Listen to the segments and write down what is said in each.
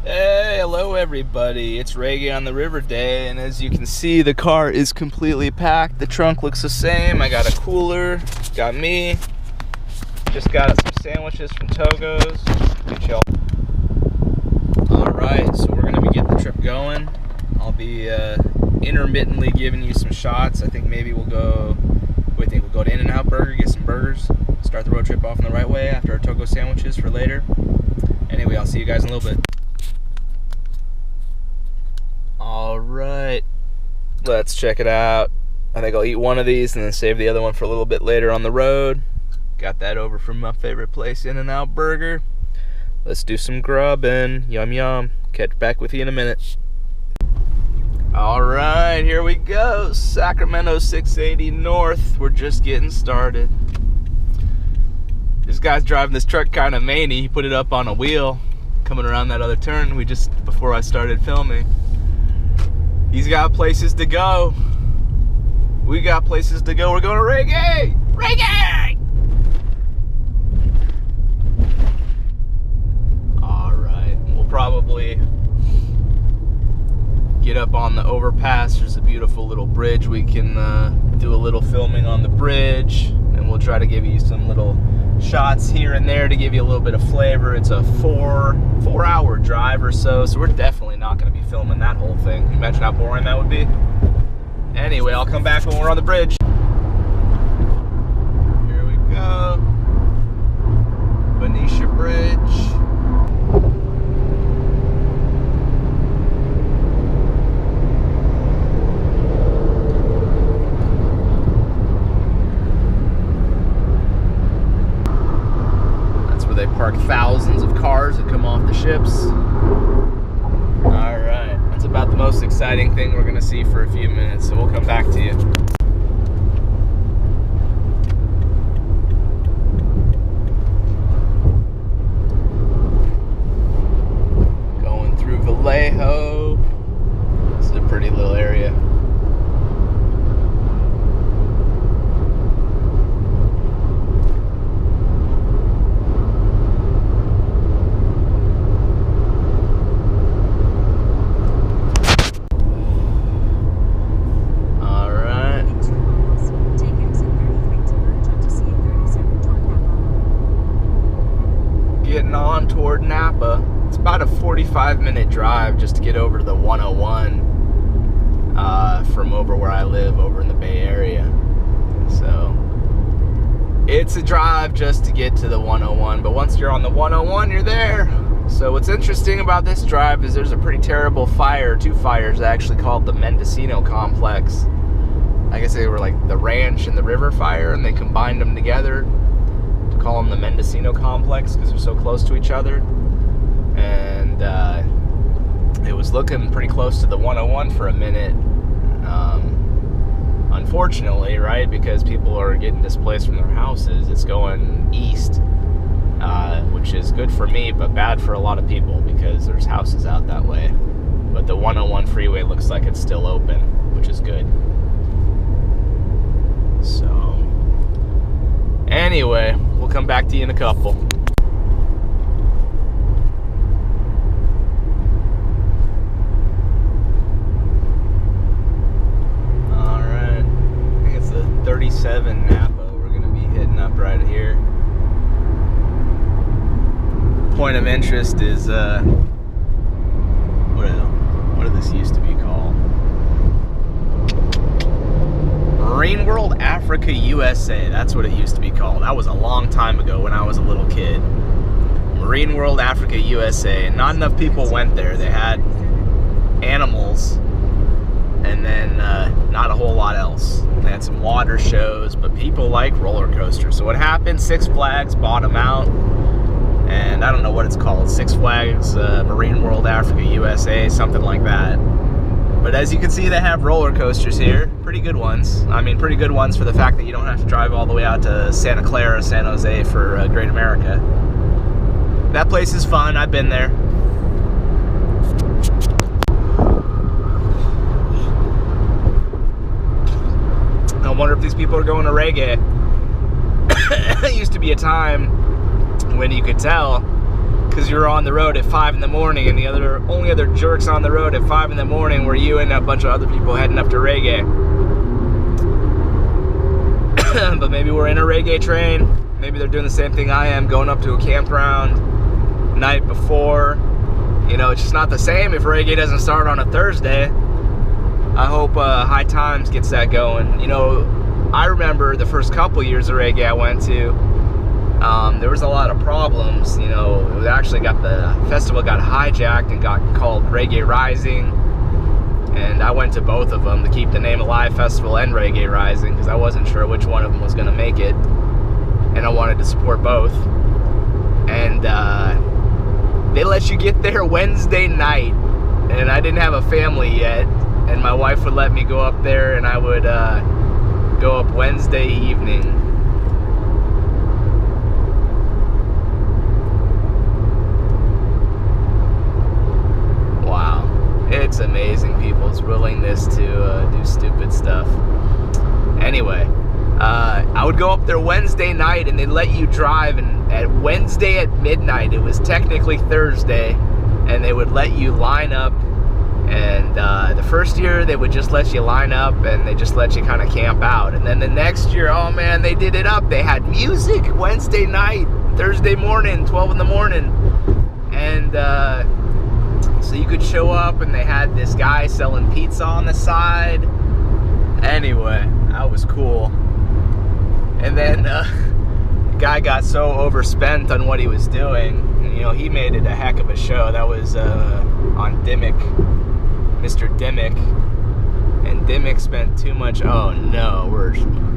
Hey, hello everybody. It's Reggae on the River day, and as you can see, the car is completely packed. The trunk looks the same. I got a cooler, got me. Just got some sandwiches from Togo's. Good chill. Alright, so we're going to be getting the trip going. I'll be intermittently giving you some shots. I think maybe we'll go to In-N-Out Burger, get some burgers, start the road trip off in the right way after our Togo sandwiches for later. Anyway, I'll see you guys in a little bit. Alright, let's check it out. I think I'll eat one of these and then save the other one for a little bit later on the road. Got that over from my favorite place, In-N-Out Burger. Let's do some grubbing. Yum yum. Catch back with you in a minute. Alright, here we go. Sacramento 680 North. We're just getting started. This guy's driving this truck kind of manny. He put it up on a wheel coming around that other turn before I started filming. He's got places to go. We got places to go. We're going to Reggae! Reggae! Alright, we'll probably get up on the overpass. There's a beautiful little bridge. We can do a little filming on the bridge, and we'll try to give you some little shots here and there to give you a little bit of flavor. It's a four-hour drive or so we're definitely not going to be filming that whole thing. Can you imagine how boring that would be? Anyway, I'll come back when we're on the bridge. Here we go. Benicia Bridge. They park thousands of cars that come off the ships. Alright, that's about the most exciting thing we're going to see for a few minutes, so we'll come back to you. Going through Vallejo. This is a pretty little area. On toward Napa. It's about a 45-minute drive just to get over to the 101 from over where I live over in the Bay Area. So it's a drive just to get to the 101, but once you're on the 101, you're there. So what's interesting about this drive is there's a pretty terrible fire, two fires actually, called the Mendocino Complex. I guess they were like the ranch and the river fire, and they combined them together. Call them the Mendocino Complex because they're so close to each other, and it was looking pretty close to the 101 for a minute, unfortunately, right, because people are getting displaced from their houses. It's going east, which is good for me but bad for a lot of people because there's houses out that way, but the 101 freeway looks like it's still open, which is good. So anyway, we'll come back to you in a couple. Alright, I think it's the 37 Napa we're going to be hitting up right here. Point of interest is, what did this used to be called? Marine World Africa USA, that's what it used to be called. That was a long time ago when I was a little kid. Marine World Africa USA. Not enough people went there. They had animals and then not a whole lot else. They had some water shows, but people like roller coasters. So what happened, Six Flags bought them out, and I don't know what it's called, Six Flags Marine World Africa USA, something like that. But as you can see, they have roller coasters here. Pretty good ones. I mean, pretty good ones for the fact that you don't have to drive all the way out to Santa Clara, San Jose for Great America. That place is fun. I've been there. I wonder if these people are going to reggae. It used to be a time when you could tell because you were on the road at 5 in the morning, and the only other jerks on the road at 5 in the morning were you and a bunch of other people heading up to reggae. But maybe we're in a reggae train. Maybe they're doing the same thing I am, going up to a campground night before. You know, it's just not the same if reggae doesn't start on a Thursday. I hope High Times gets that going. You know, I remember the first couple years of reggae I went to, there was a lot of problems. You know, it actually the festival got hijacked and got called Reggae Rising. And I went to both of them, the Keep the Name Alive Festival and Reggae Rising, because I wasn't sure which one of them was going to make it. And I wanted to support both. And they let you get there Wednesday night. And I didn't have a family yet. And my wife would let me go up there, and I would go up Wednesday evening. Wow. It's amazing people's willingness to do stupid stuff. Anyway, I would go up there Wednesday night, and they'd let you drive, and at Wednesday at midnight, it was technically Thursday, and they would let you line up. And the first year they would just let you line up, and they just let you kind of camp out. And then the next year, oh man, they did it up. They had music Wednesday night, Thursday morning, 12 in the morning. And so you could show up, and they had this guy selling pizza on the side. Anyway, that was cool. And then the guy got so overspent on what he was doing. You know, he made it a heck of a show. That was on Dimmick, Mr. Dimmick. And Dimmick spent too much. Oh no,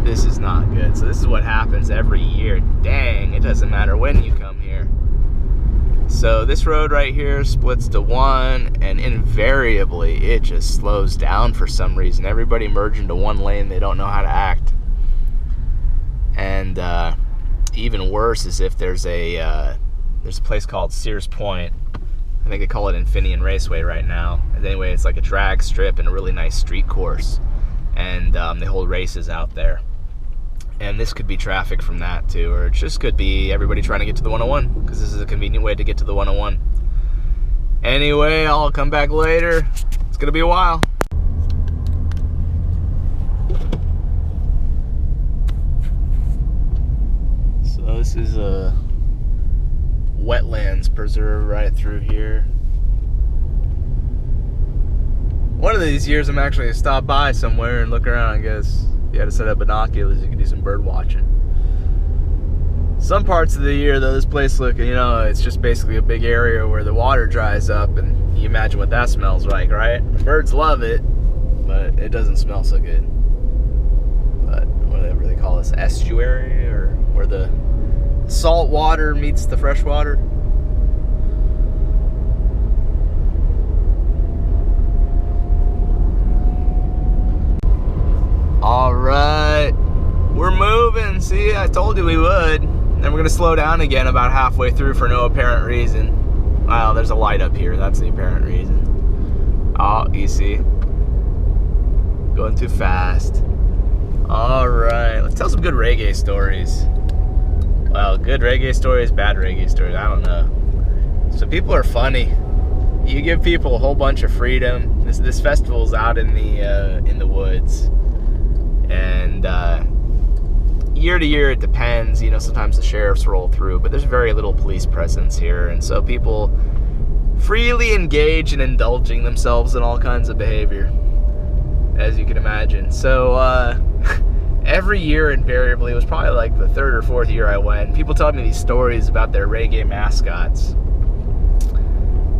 this is not good. So this is what happens every year. Dang, it doesn't matter when you come here. So this road right here splits to one, and invariably it just slows down for some reason. Everybody merged into one lane. They don't know how to act. And even worse is if there's a place called Sears Point. I think they call it Infineon Raceway right now. And anyway, it's like a drag strip and a really nice street course. And they hold races out there. And this could be traffic from that too, or it just could be everybody trying to get to the 101, because this is a convenient way to get to the 101. Anyway, I'll come back later. It's gonna be a while. So this is a wetlands preserve right through here. One of these years I'm actually gonna stop by somewhere and look around. I guess if you had to set up binoculars, you could do some bird watching. Some parts of the year though, this place it's just basically a big area where the water dries up, and you imagine what that smells like, right? The birds love it, but it doesn't smell so good. But whatever they call this, estuary, or where the salt water meets the fresh water. All right, we're moving. See, I told you we would. Then we're gonna slow down again about halfway through for no apparent reason. Wow, there's a light up here. That's the apparent reason. Oh, you see, going too fast. All right, let's tell some good reggae stories. Well, good reggae stories, bad reggae stories, I don't know. So people are funny. You give people a whole bunch of freedom. This festival's out in the woods, and year to year it depends. You know, sometimes the sheriffs roll through, but there's very little police presence here, and so people freely engage in indulging themselves in all kinds of behavior, as you can imagine. So every year, invariably, it was probably like the third or fourth year I went, people tell me these stories about their reggae mascots.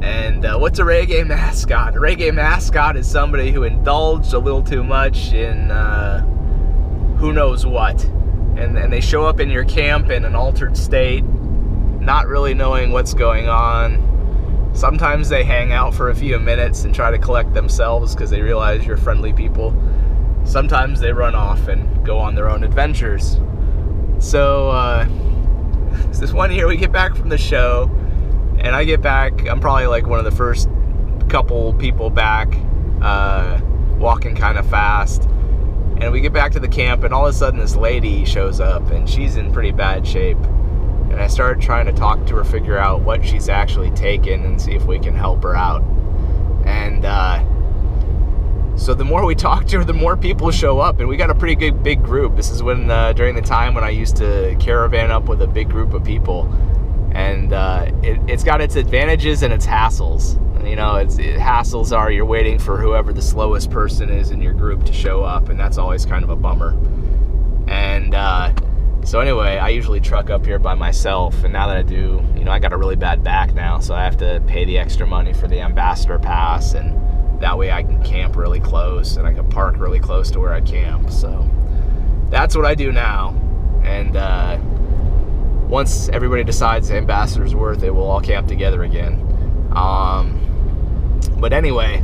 And what's a reggae mascot? A reggae mascot is somebody who indulged a little too much in who knows what. And they show up in your camp in an altered state, not really knowing what's going on. Sometimes they hang out for a few minutes and try to collect themselves because they realize you're friendly people. Sometimes they run off and go on their own adventures. So this one year we get back from the show, and I get back, I'm probably like one of the first couple people back, walking kind of fast. And we get back to the camp, and all of a sudden this lady shows up, and she's in pretty bad shape. And I started trying to talk to her, figure out what she's actually taken, and see if we can help her out. And so the more we talk to her, the more people show up, and we got a pretty good big group. This is when during the time when I used to caravan up with a big group of people, and it's got its advantages and its hassles. You know, hassles are you're waiting for whoever the slowest person is in your group to show up, and that's always kind of a bummer. And so anyway, I usually truck up here by myself, and now that I do, you know, I got a really bad back now, so I have to pay the extra money for the ambassador pass, and that way I can camp really close, and I can park really close to where I camp. So that's what I do now. And once everybody decides the ambassador's worth it, we'll all camp together again. But anyway,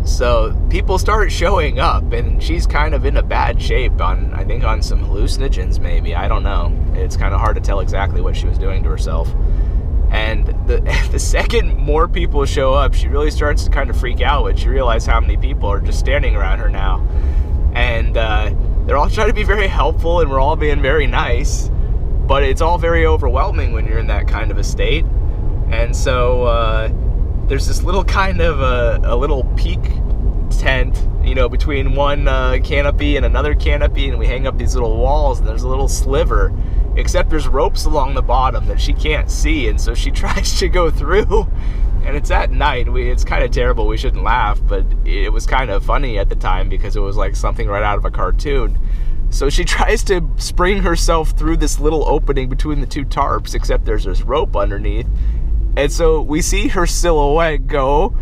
so people started showing up, and she's kind of in a bad shape I think on some hallucinogens maybe, I don't know. It's kind of hard to tell exactly what she was doing to herself. And the second more people show up, she really starts to kind of freak out when she realizes how many people are just standing around her now. And they're all trying to be very helpful, and we're all being very nice, but it's all very overwhelming when you're in that kind of a state. And so there's this little kind of a little peak tent, you know, between one canopy and another canopy, and we hang up these little walls, and there's a little sliver, except there's ropes along the bottom that she can't see, and so she tries to go through, and it's at night. It's kind of terrible. We shouldn't laugh, but it was kind of funny at the time because it was like something right out of a cartoon. So she tries to spring herself through this little opening between the two tarps, except there's this rope underneath. And so we see her silhouette go,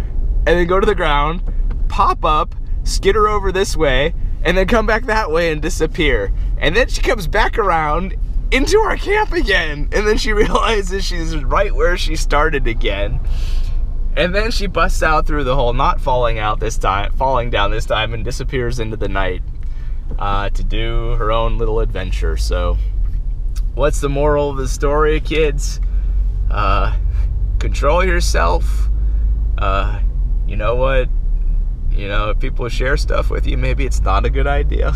and then go to the ground, pop up, skitter over this way, and then come back that way and disappear. And then she comes back around into our camp again, and then she realizes she's right where she started again. And then she busts out through the hole, not falling down this time, and disappears into the night to do her own little adventure. So what's the moral of the story, kids? Control yourself. You know what? You know, if people share stuff with you, maybe it's not a good idea.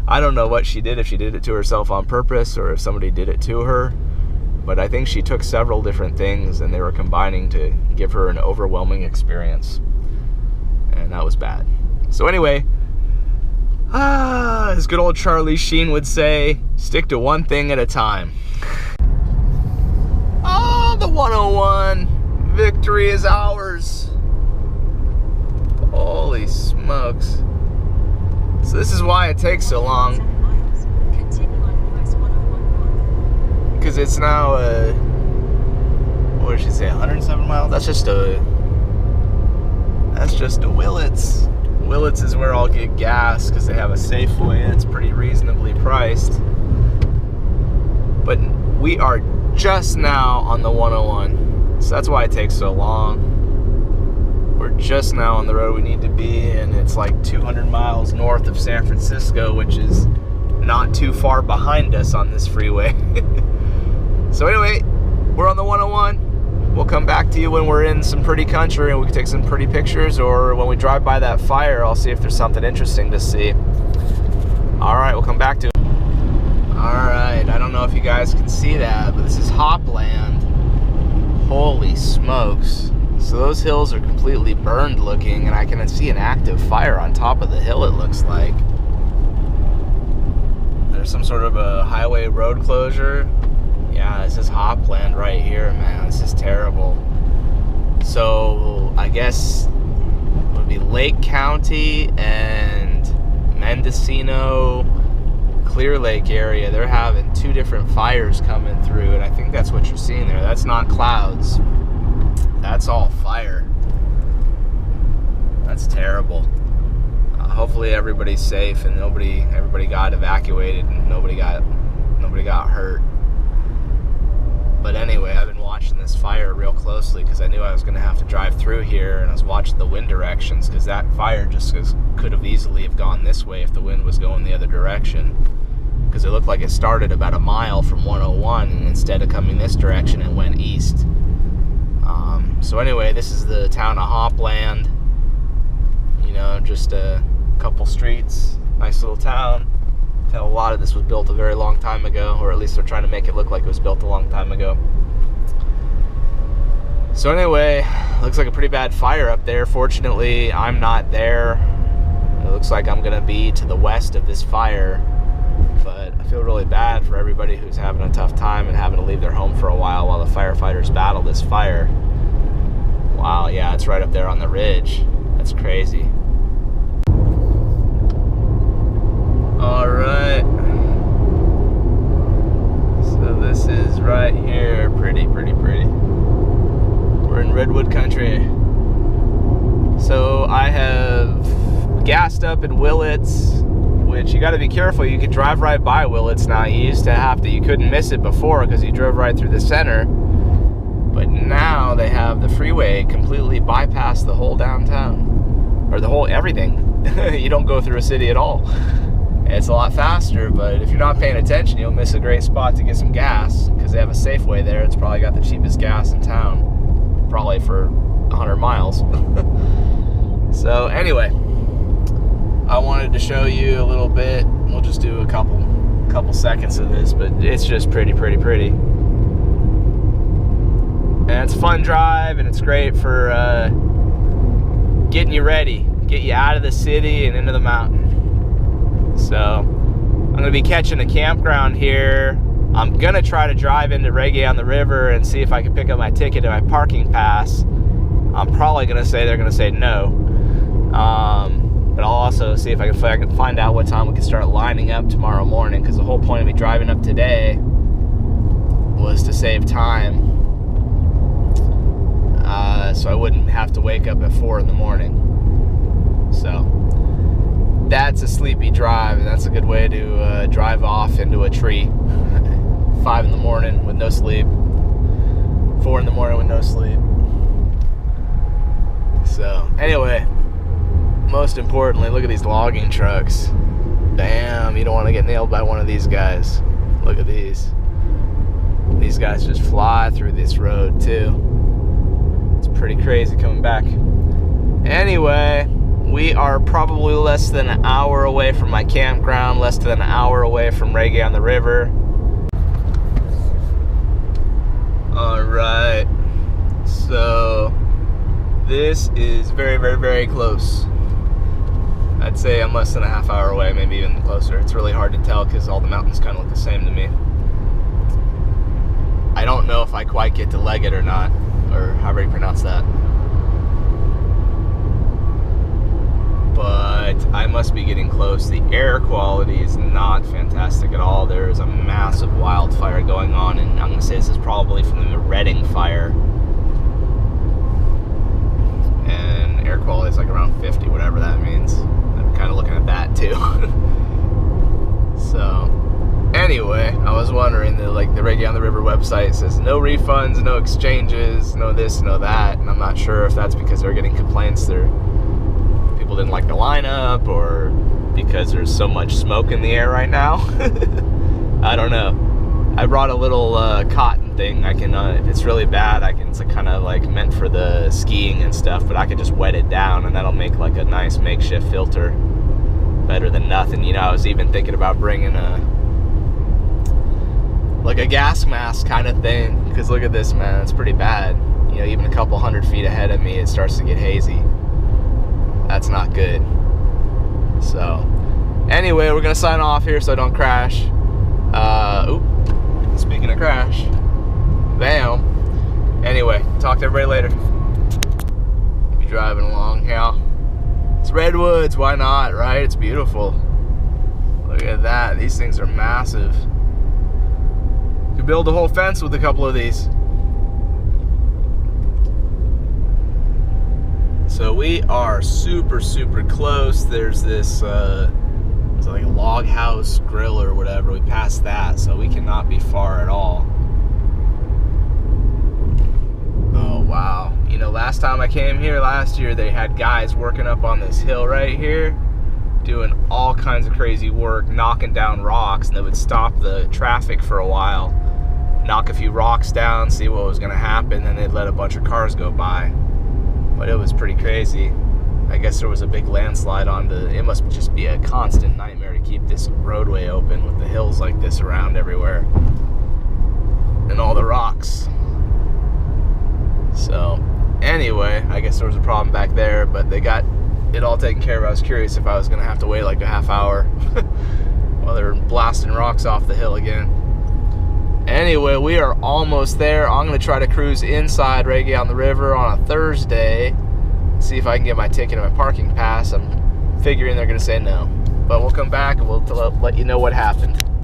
I don't know what she did, if she did it to herself on purpose or if somebody did it to her, but I think she took several different things and they were combining to give her an overwhelming experience, and that was bad. So anyway, as good old Charlie Sheen would say, stick to one thing at a time. Oh, the 101, victory is ours. Holy smokes. So this is why it takes so long. Because it's now, what did she say, 107 miles? That's just a Willits. Willits is where I'll get gas because they have a Safeway that's pretty reasonably priced. But we are just now on the 101. So that's why it takes so long. We're just now on the road we need to be, and it's like 200 miles north of San Francisco, which is not too far behind us on this freeway. So anyway, we're on the 101. We'll come back to you when we're in some pretty country and we can take some pretty pictures, or when we drive by that fire, I'll see if there's something interesting to see. All right, we'll come back to it. All right, I don't know if you guys can see that, but this is Hopland. Holy smokes. So those hills are completely burned looking, and I can see an active fire on top of the hill, it looks like. There's some sort of a highway road closure. Yeah, this is Hopland right here, man. This is terrible. So I guess it would be Lake County and Mendocino, Clear Lake area. They're having two different fires coming through, and I think that's what you're seeing there. That's not clouds. That's all fire. That's terrible. Hopefully everybody's safe and everybody got evacuated and nobody got hurt. But anyway, I've been watching this fire real closely because I knew I was going to have to drive through here, and I was watching the wind directions because that fire just could have easily have gone this way if the wind was going the other direction. Because it looked like it started about a mile from 101, and instead of coming this direction, it went east. So anyway, this is the town of Hopland. You know, just a couple streets, nice little town. Tell a lot of this was built a very long time ago, or at least they're trying to make it look like it was built a long time ago. So anyway, looks like a pretty bad fire up there. Fortunately, I'm not there. It looks like I'm gonna be to the west of this fire, but I feel really bad for everybody who's having a tough time and having to leave their home for a while the firefighters battle this fire. Wow, yeah, it's right up there on the ridge. That's crazy. All right. So this is right here. Pretty. We're in Redwood country. So I have gassed up in Willits, which you got to be careful. You could drive right by Willits now. You used to have to, you couldn't miss it before because you drove right through the center. But now they have the freeway completely bypass the whole downtown, or the whole everything. You don't go through a city at all. It's a lot faster, but if you're not paying attention, you'll miss a great spot to get some gas because they have a Safeway there. It's probably got the cheapest gas in town, probably for 100 miles. So anyway, I wanted to show you a little bit. We'll just do a couple seconds of this, but it's just pretty. And it's a fun drive, and it's great for getting you ready, get you out of the city and into the mountain. So I'm going to be catching a campground here. I'm going to try to drive into Reggae on the River and see if I can pick up my ticket and my parking pass. I'm probably going to say they're going to say no. But I'll also see if I can find out what time we can start lining up tomorrow morning, because the whole point of me driving up today was to save time. So I wouldn't have to wake up at 4 in the morning. So that's a sleepy drive, and that's a good way to drive off into a tree. 5 in the morning with no sleep. 4 in the morning with no sleep. So anyway, most importantly, look at these logging trucks. Damn, you don't want to get nailed by one of these guys. Look at these. These guys just fly through this road too. It's pretty crazy coming back. Anyway, we are probably less than an hour away from my campground, less than an hour away from Reggae on the River. Alright, so this is very close. I'd say I'm less than a half hour away, maybe even closer. It's really hard to tell because all the mountains kind of look the same to me. I don't know if I quite get to Leggett or not, or however you pronounce that. But I must be getting close. The air quality is not fantastic at all. There is a massive wildfire going on, and I'm going to say this is probably from the Redding fire. And air quality is like around 50, whatever that means. I'm kind of looking at that too. So anyway, I was wondering that, like, the Reggae on the River website says no refunds, no exchanges, no this, no that, and I'm not sure if that's because they're getting complaints people didn't like the lineup, or because there's so much smoke in the air right now. I don't know. I brought a little cotton thing. I can, if it's really bad, it's kind of like meant for the skiing and stuff, but I could just wet it down and that'll make like a nice makeshift filter. Better than nothing. You know, I was even thinking about bringing like a gas mask kind of thing, because look at this, man, it's pretty bad. You know, even a couple 100 feet ahead of me, it starts to get hazy. That's not good. So anyway, we're gonna sign off here so I don't crash. Speaking of crash, bam. Anyway, talk to everybody later. Be driving along here. It's Redwoods, why not, right? It's beautiful. Look at that, these things are massive. You could build a whole fence with a couple of these. So we are super close. There's this it's like a log house grill or whatever. We passed that, so we cannot be far at all. Oh wow. You know, last time I came here last year, they had guys working up on this hill right here doing all kinds of crazy work, knocking down rocks, and they would stop the traffic for a while, knock a few rocks down, see what was gonna happen, then they'd let a bunch of cars go by. But it was pretty crazy. I guess there was a big landslide on it must just be a constant nightmare to keep this roadway open with the hills like this around everywhere and all the rocks. So anyway, I guess there was a problem back there, but they got it all taken care of. I was curious if I was gonna have to wait like a half hour while they're blasting rocks off the hill again. Anyway, we are almost there. I'm gonna try to cruise inside Reggae on the River on a Thursday, see if I can get my ticket and my parking pass. I'm figuring they're gonna say no, but we'll come back and we'll let you know what happened.